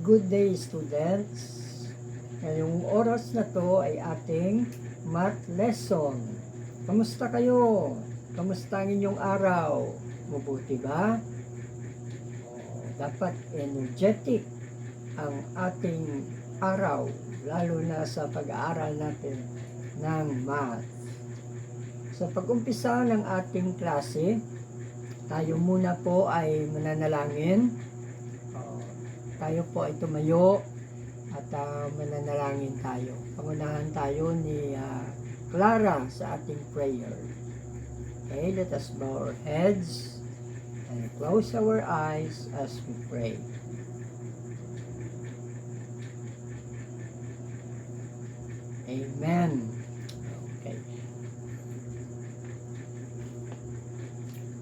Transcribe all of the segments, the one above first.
Good day, students. Ngayong oras na to ay ating math lesson. Kamusta kayo? Kamusta ang inyong araw? Mabuti ba? Dapat energetic ang ating araw, lalo na sa pag-aaral natin ng math. Sa pag-umpisa ng ating klase, tayo muna po ay mananalangin. Tayo po ay tumayo at mananalangin tayo. Pangunahan tayo ni Clara sa ating prayer. Okay, let us bow our heads and close our eyes as we pray. Amen. Okay.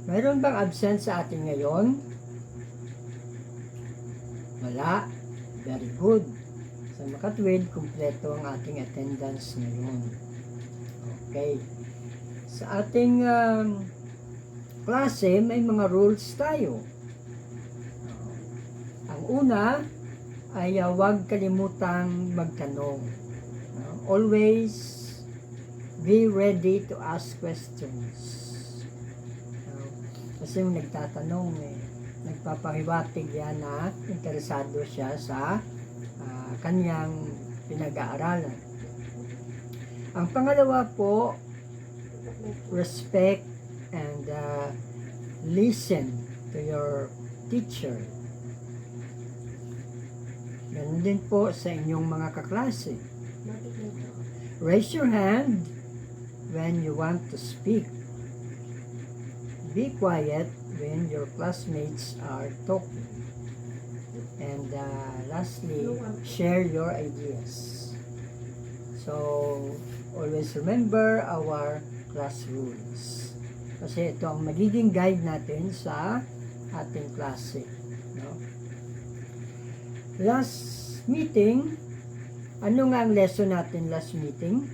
Mayroon bang absent sa atin ngayon? Wala. Very good. Sa makatwid, kumpleto ang ating attendance ngayon. Okay. Sa ating klase, may mga rules tayo. Ang una ay huwag kalimutang magtanong. Always be ready to ask questions. Kasi yung nagtatanong nagpapahiwatig yan na interesado siya sa kanyang pinag-aaralan. Ang pangalawa po, respect and listen to your teacher. Ganun din po sa inyong mga kaklase. Raise your hand when you want to speak. Be quiet when your classmates are talking. And lastly, share your ideas. So, always remember our class rules. Kasi ito ang magiging guide natin sa ating klase. No? Last meeting, ano nga ang lesson natin last meeting?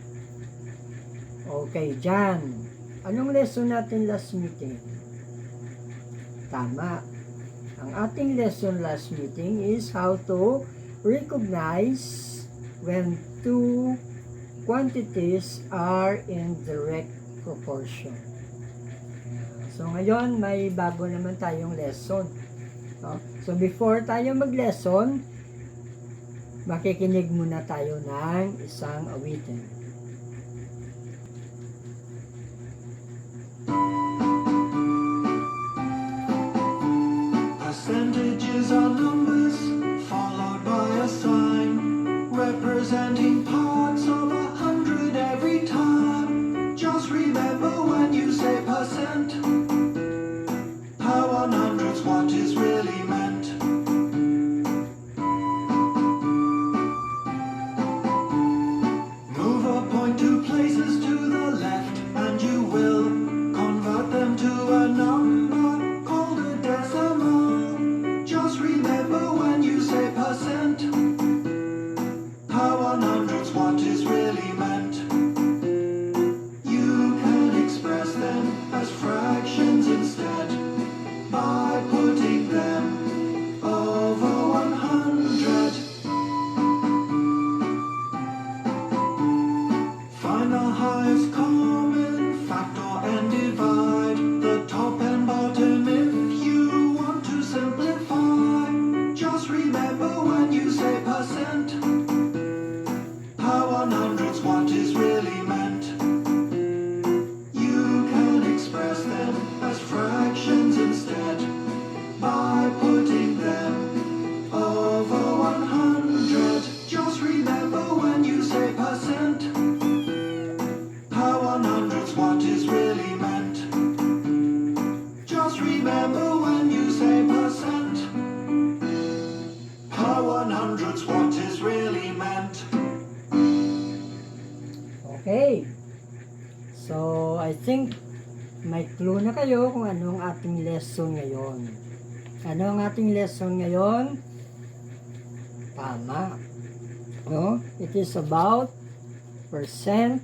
Okay, Jan. Anong lesson natin last meeting? Tama. Ang ating lesson last meeting is how to recognize when two quantities are in direct proportion. So ngayon, may bago naman tayong lesson. No? So before tayo mag-lesson, makikinig muna tayo ng isang awitin. Percentages are numbers followed by a sign representing parts of 100 every time. Just remember when you say percent, how 100's what is really meant. Move a point 2 places to the left and you will convert them to a number called a decimal. Just remember when you say percent, how 100's what is really meant. You can express them as fractions instead by putting them over 100. Find the highest common factor and divide the top and bottom if you want to simplify. Just remember when you say percent, how 100's what is really meant. You can express them as fractions instead by putting them over 100. Just remember when you say percent, how 100's what is really meant. Just remember when you say percent, how 100's what is really meant. Okay. So, I think may clue na kayo kung anong ating lesson ngayon. Ano ang ating lesson ngayon? Tama. No? It is about percent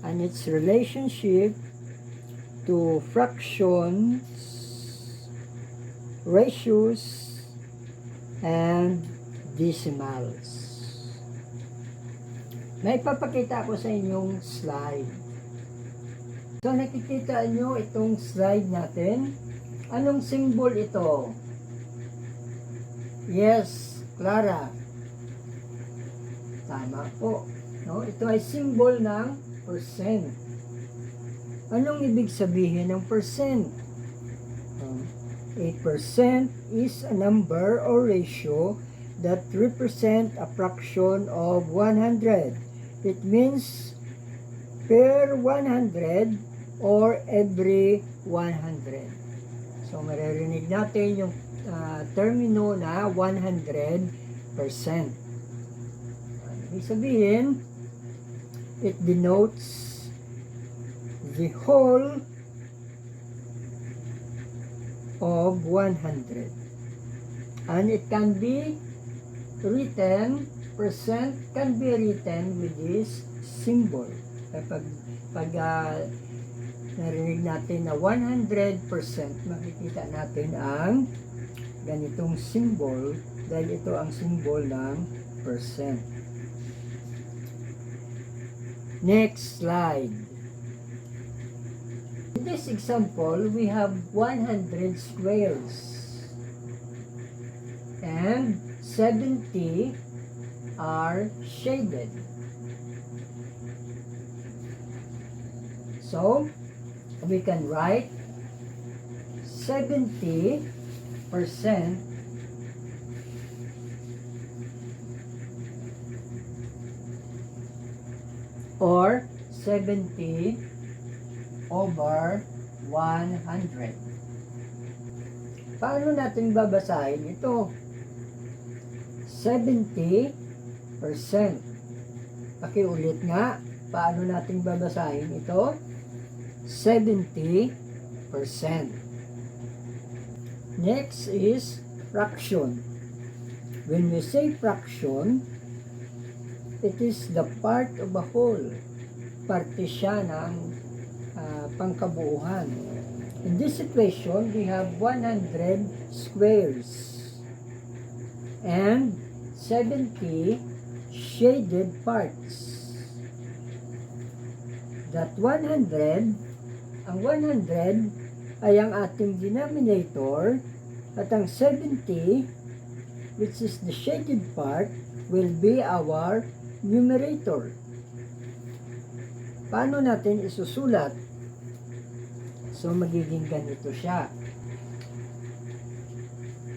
and its relationship to fractions, ratios, and decimals. May papakita ko sa inyong slide. So nakikita nyo itong slide natin. Anong symbol ito? Yes, Clara. Tama po. No? Ito ay symbol ng percent. Anong ibig sabihin ng percent? A percent is a number or ratio that represent a fraction of 100. It means per 100 or every 100. So maririnig natin yung termino na 100%. Ibig sabihin, it denotes the whole of 100. And it can be written, percent can be written with this symbol. Pag narinig natin na 100%, makikita natin ang ganitong symbol dahil ito ang symbol ng percent. Next slide. In this example, we have 100 squares and 70 are shaded. So, we can write 70% or 70 over 100. Paano natin babasahin ito? 70%. Pakiulit nga, paano natin babasahin ito? 70%. Next is fraction. When we say fraction, it is the part of a whole. Parte siya ng pangkabuuhan. In this situation, we have 100 squares and 70 shaded parts. That 100, ang 100 ay ang ating denominator at ang 70, which is the shaded part, will be our numerator. Paano natin isusulat? So, magiging ganito siya.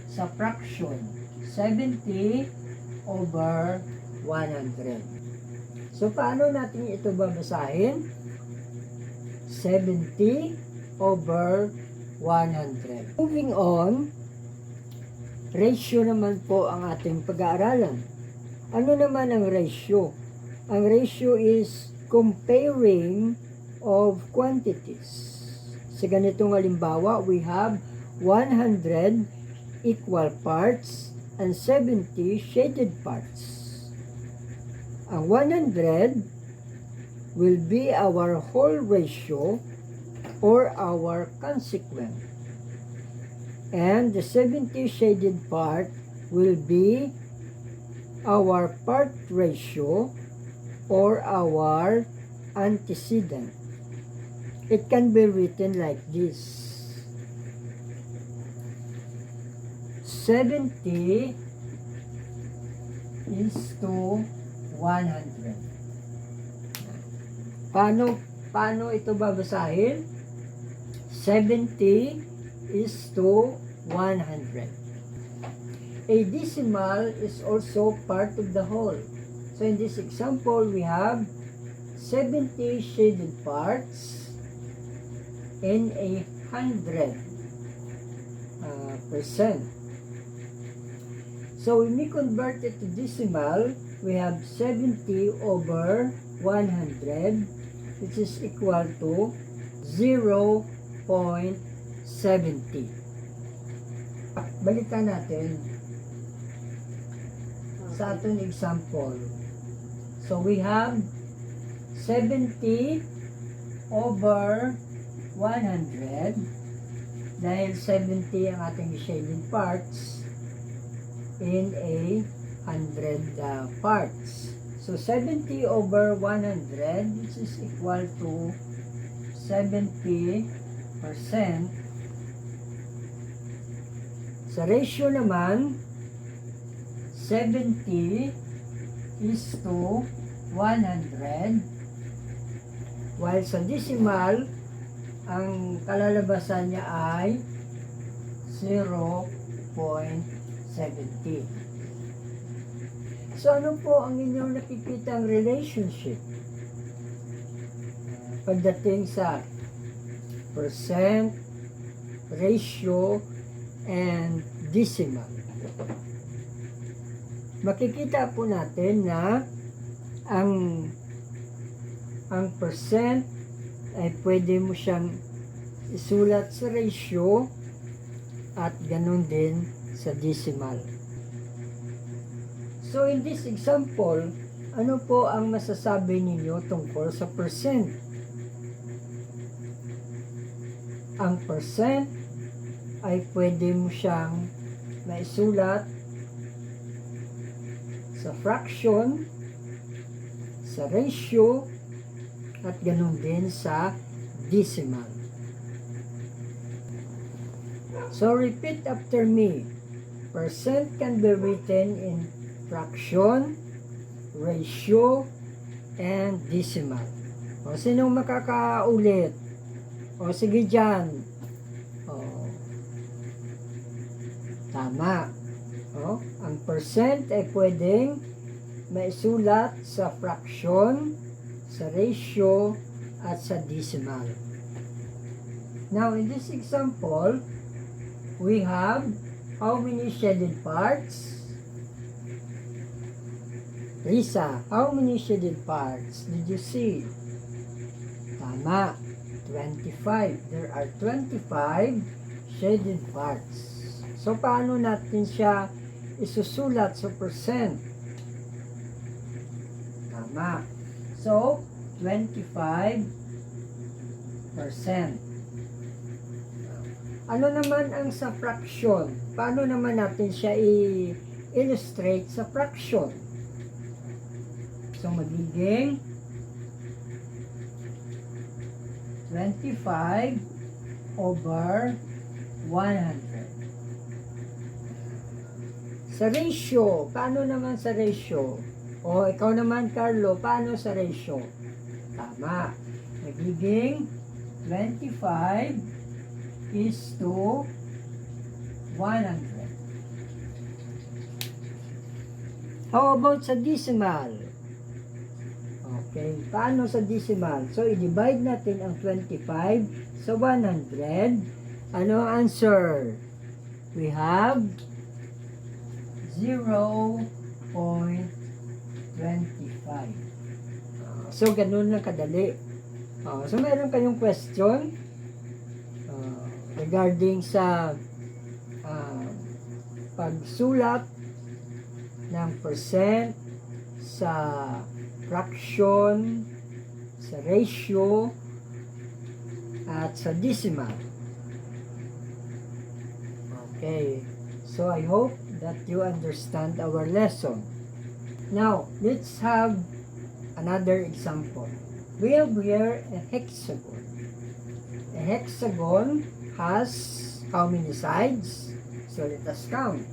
Sa fraction, 70 over 100. So, paano natin ito babasahin? 70 over 100. Moving on, ratio naman po ang ating pag-aaralan. Ano naman ang ratio? Ang ratio is comparing of quantities. Sa ganitong halimbawa, we have 100 equal parts and 70 shaded parts. Ang 100 will be our whole ratio or our consequent. And the 70 shaded part will be our part ratio or our antecedent. It can be written like this. 70 is to 100. Paano ito babasahin? 70 is to 100. A decimal is also part of the whole. So in this example, we have 70 shaded parts in 100%. So when we convert it to decimal, we have 70 over 100, which is equal to 0.70. Balikan natin sa ating example. So we have 70 over 100 dahil 70 ang ating shaded parts in 100%. parts. So 70 over 100, which is equal to 70%. Sa ratio naman, 70 is to 100, while sa decimal, ang kalalabasan niya ay 0.70. So ano po ang inyong nakikitang relationship pagdating sa percent, ratio, and decimal? Makikita po natin na ang percent ay pwede mo siyang isulat sa ratio at ganun din sa decimal. So in this example, ano po ang masasabi ninyo tungkol sa percent? Ang percent ay pwede mo siyang maisulat sa fraction, sa ratio, at ganun din sa decimal. So repeat after me. Percent can be written in fraction, ratio, and decimal. O sinong makakaulit? O sige dyan. O, tama. O, ang percent ay pwedeng maisulat sa fraction, sa ratio, at sa decimal. Now, in this example, we have how many shaded parts? Risa, how many shaded parts did you see? Tama, 25. There are 25 shaded parts. So, paano natin siya isusulat sa percent? Tama. So, 25%. Ano naman ang sa fraction? Paano naman natin siya i-illustrate sa fraction? So, magiging 25 over 100. Sa ratio, paano naman sa ratio? O, ikaw naman, Carlo, paano sa ratio? Tama. Magiging 25 is to 100. How about sa decimal? Okay, paano sa decimal? So, i-divide natin ang 25 sa 100. Ano ang answer? We have 0.25. So, ganun lang kadali. So, meron kayong question regarding sa pagsulat ng percent sa fraction, sa ratio, at sa decimal. Okay. So, I hope that you understand our lesson. Now, let's have another example. We have here a hexagon. A hexagon has how many sides? So, let us count.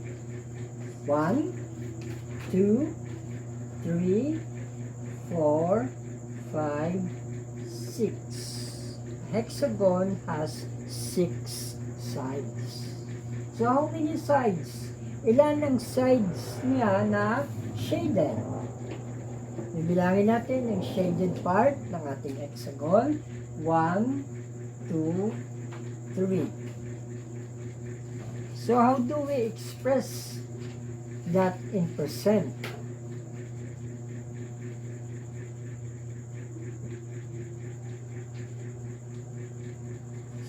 1, 2, 3, 4, 5, 6. Hexagon has 6 sides. So, how many sides? Ilan ang sides niya na shaded? Bibilangin natin yung shaded part ng ating hexagon. 1, 2, 3. So, how do we express that in percent?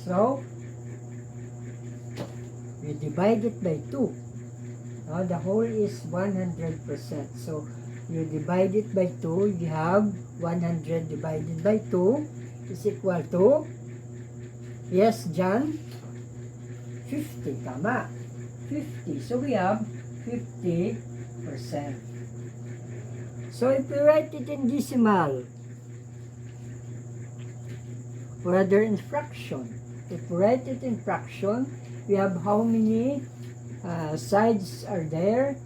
So, we divide it by 2. The whole is 100%. So, you divide it by 2, you have 100 divided by 2 is equal to, yes, John? 50, tama. 50. So, we have 50 So if we write it in decimal, rather in fraction, if we write it in fraction, we have how many sides are there?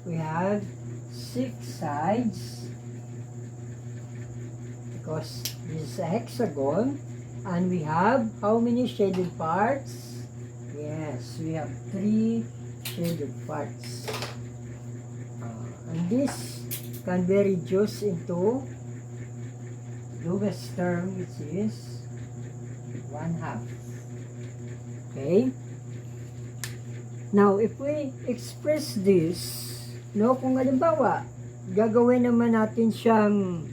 We have 6 sides, because this is a hexagon, and we have how many shaded parts? Yes, we have 3 shaded parts. And this can be reduced into lowest term, which is 1/2. Okay? Now, if we express this, no, kung halimbawa, gagawin naman natin siyang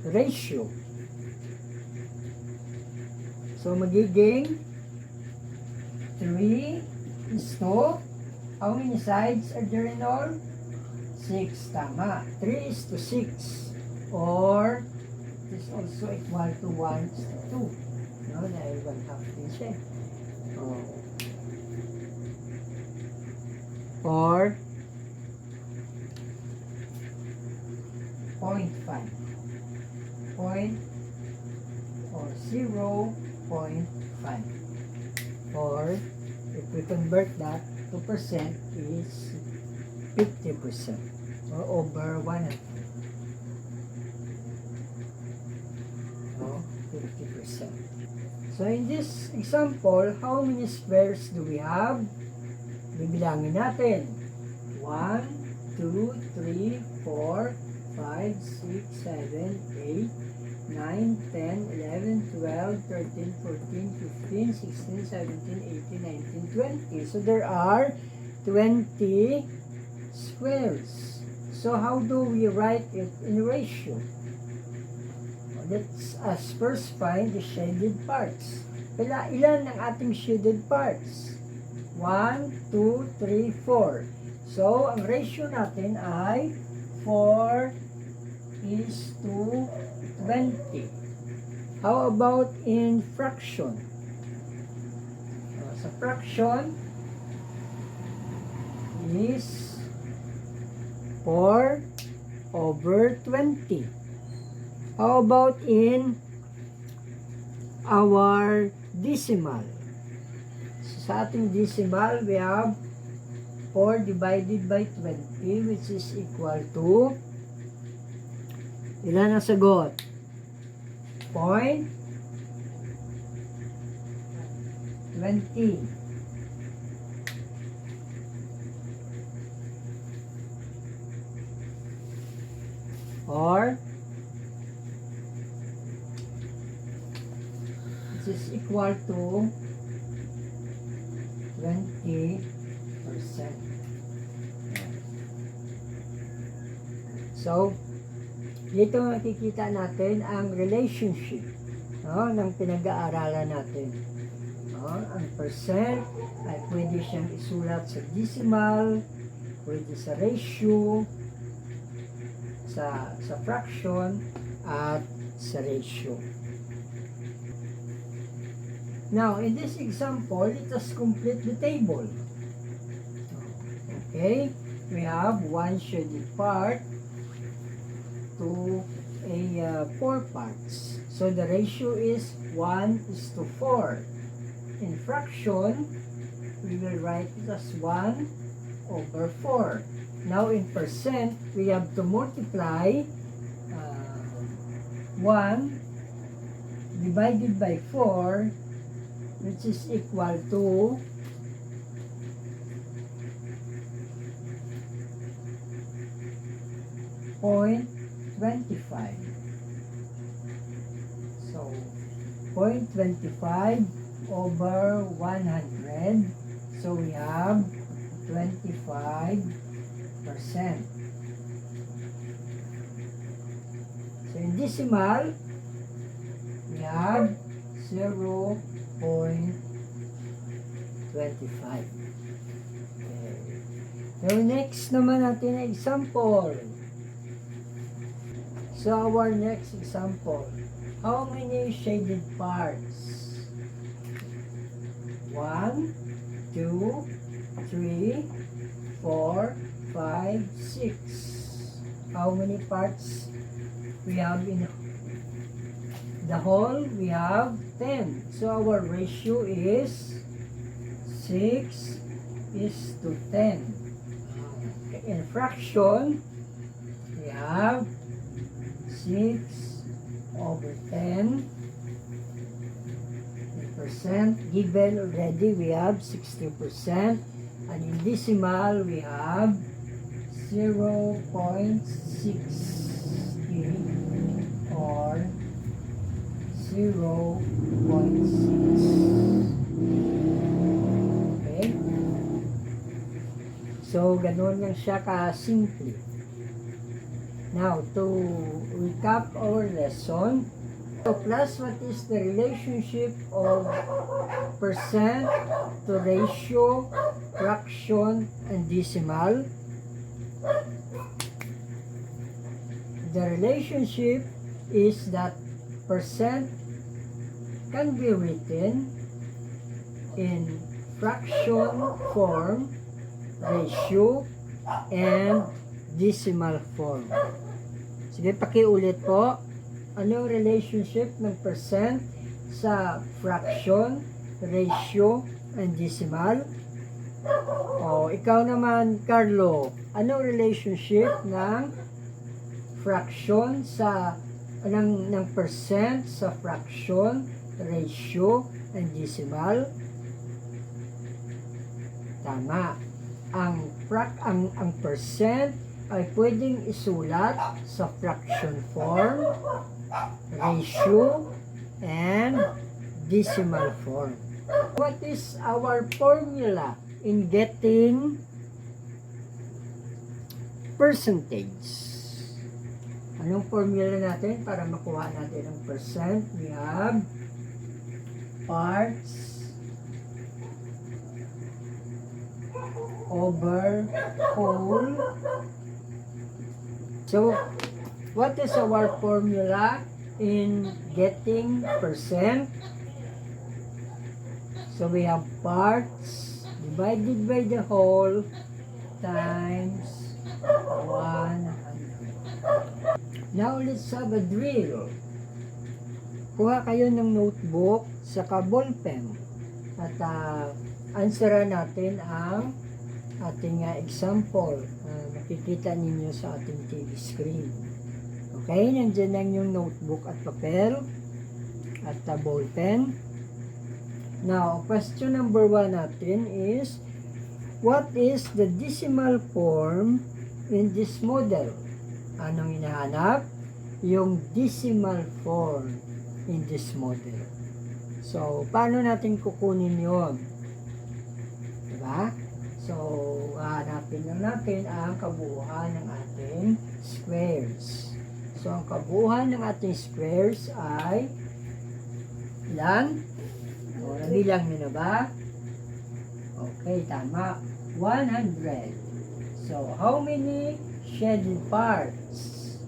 ratio. So, magiging 3 is to, how many sides are there in all? 6, tama. 3 is to 6. Or, it is also equal to 1 is to 2. No, dahil 1/2 din siya. Oh. Or 0.5. Or 0.5. Or if we convert that to percent is 50%, or over 100. No, 50%. So in this example, how many squares do we have? Bibilangin natin. 1, 2, 3, 4, 5, 6, 7, 8, 9, 10, 11, 12, 13, 14, 15, 16, 17, 18, 19, 20. So there are 20 squares. So how do we write it in ratio? Let's first find the shaded parts. Ilan ang ating shaded parts? 1, 2, 3, 4. So, ang ratio natin ay 4 is to 20. How about in fraction? Sa fraction is 4 over 20. How about in our decimal? Sa ating decimal, we have 4 divided by 20, which is equal to, ilan ang sagot? 0.20. Or, this is equal to 20%. So, dito makikita natin ang relationship, no, ng pinag-aaralan natin. No, ang percent ay pwede siyang isulat sa decimal, pwede sa ratio, sa fraction, at sa ratio. Now, in this example, let us complete the table. Okay, we have one shaded part to a 4 parts. So the ratio is 1 is to 4. In fraction, we will write it as 1 over 4. Now in percent, we have to multiply 1 divided by 4, which is equal to 0.25. So 0.25 over 100. So we have 25%. So in decimal, we have 0.25. Okay. So next naman natin na example. So our next example, how many shaded parts? 1, 2, 3, 4, 5, 6. How many parts we have in the whole? We have 10. So our ratio is 6:10. In fraction, we have 6/10. In percent, given already, we have 60%. And in decimal, we have 0.60 or 0.6. Okay? So, ganun lang siya ka-simple. Now, to recap our lesson, so class, what is the relationship of percent to ratio, fraction, and decimal? The relationship is that percent can be written in fraction form, ratio, and decimal form. Sige, pakiulit po. Ano yung relationship ng percent sa fraction, ratio, and decimal? O, ikaw naman, Carlo, anong relationship ng fraction sa ng percent sa fraction, ratio, and decimal? Tama. Ang percent ay pwedeng isulat sa fraction form, ratio, and decimal form. What is our formula in getting percentage? Anong formula natin para makuha natin ang percent? We have parts over whole. So, what is our formula in getting percent? So, we have parts divided by the whole times 100. Now, let's have a drill. Kuha kayo ng notebook saka ballpen at answeran natin ang ating example. Makikita ninyo sa ating TV screen. Okay, nandiyan lang yung notebook at papel at ballpen. Now, question number 1 natin is, what is the decimal form in this model? Anong hinahanap? Yung decimal form in this model. So, paano natin kukunin yon? Diba? So, hanapin lang natin ang kabuuan ng ating squares. So, ang kabuuan ng ating squares ay ilan? O, nabilang nyo na ba? Okay, tama. 100. So, how many shaded parts?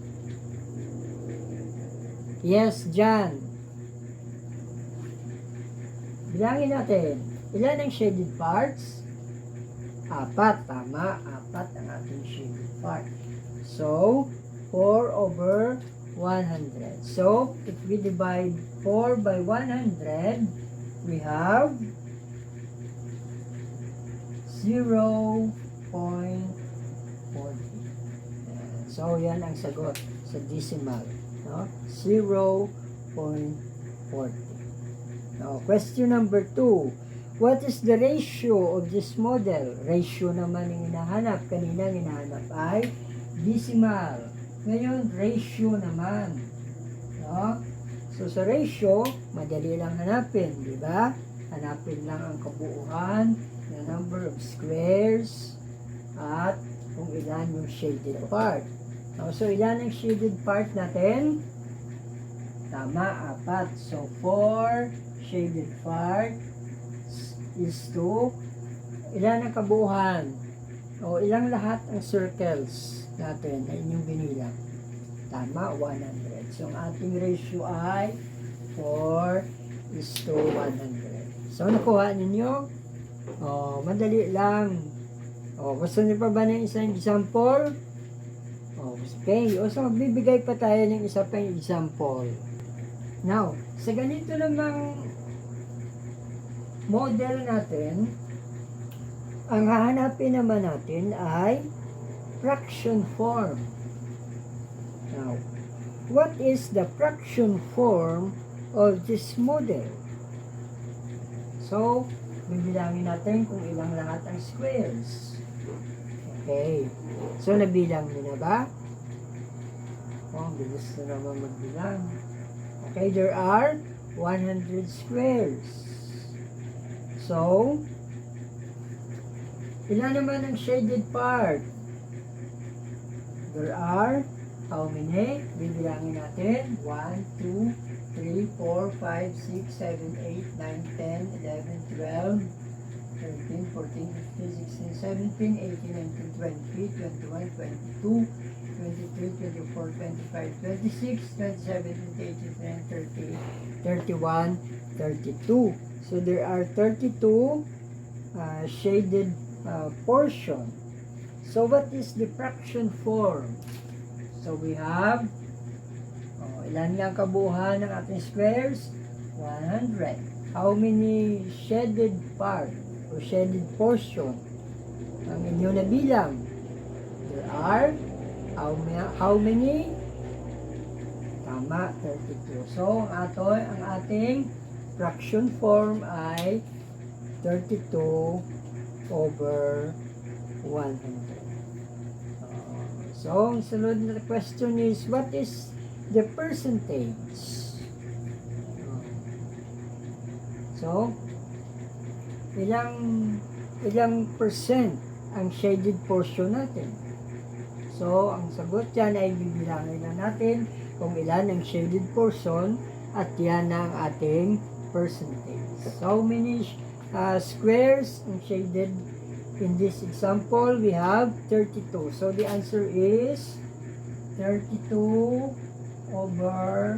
Yes, John. Bilangin natin. Ilan ang shaded parts? 4, tama. 4 ang ating shaded part. So, 4 over 100. So, if we divide 4 by 100, we have 0.40. So, yan ang sagot sa decimal. No? 0.40. Now, question number 2. What is the ratio of this model? Ratio naman yung hinahanap. Kanina ang hinahanap ay decimal. Ngayon, ratio naman. No? So, sa ratio, madali lang hanapin. Di ba? Hanapin lang ang kabuuan na number of squares at kung ilan yung shaded part. So, ilan ang shaded part natin? Tama, 4. So, 4 shaded part is to ilan ang kabuuan? O ilang lahat ang circles natin na inyong binilang? Tama, 100. So, ang ating ratio ay 4:100. So, nakuha ninyo? Oh, madali lang. Oh, gusto niyo pa ba ng isang example? Oh, okay. O, so, magbibigay pa tayo ng isa pang example. Now, sa ganito namang model natin, ang hahanapin naman natin ay fraction form. Now, what is the fraction form of this model? So, bibilangin natin kung ilang lahat ang squares. Okay. So, nabilang mo na ba? Oh, bilis na naman magbilang. Okay, there are 100 squares. So, ilan naman ang shaded part? There are how many? Bibilangin natin. 1, 2, 3, 4, 5, 6, 7, 8, 9, 10, 11, 12, 13, 14, 15, 16, 17, 18, 19, 20, 21, 22, 23, 24, 25, 26, 27, 28, 29, 30, 31, 32. So there are 32 shaded portion. So what is the fraction form? So we have, ilan nga ang kabuuan ng ating squares? 100. How many shaded part o shaded portion ang inyo na bilang? There are how many? Tama, 32. So ang ating fraction form ay 32 over 100. So, ang sunod na question is, what is the percentage? So, ilang percent ang shaded portion natin? So, ang sagot dyan ay bibilangin na natin kung ilan ang shaded portion at yan ang ating percentage. So, many squares ang shaded. In this example, we have 32. So, the answer is 32 over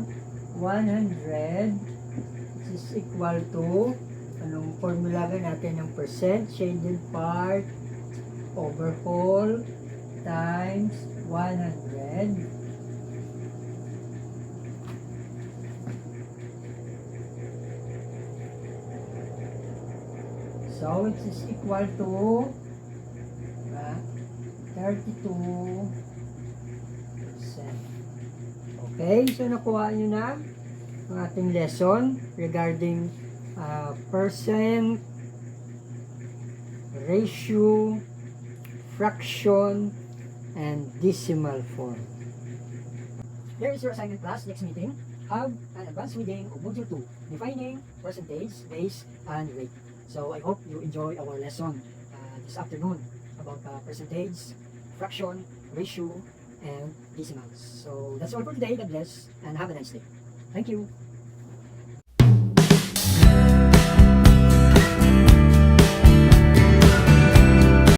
100, which is equal to, anong formula natin ng percent? Shaded part over whole times 100. So, it is equal to 32%. Okay, so nakuha nyo na ang ating lesson regarding percent, ratio, fraction, and decimal form. Here is your assignment class. Next meeting, have an advanced reading of Module 2, defining percentage, base, and rate. So I hope you enjoy our lesson this afternoon about percentage, fraction, ratio, and decimals. So that's all for today. God bless and have a nice day. Thank you.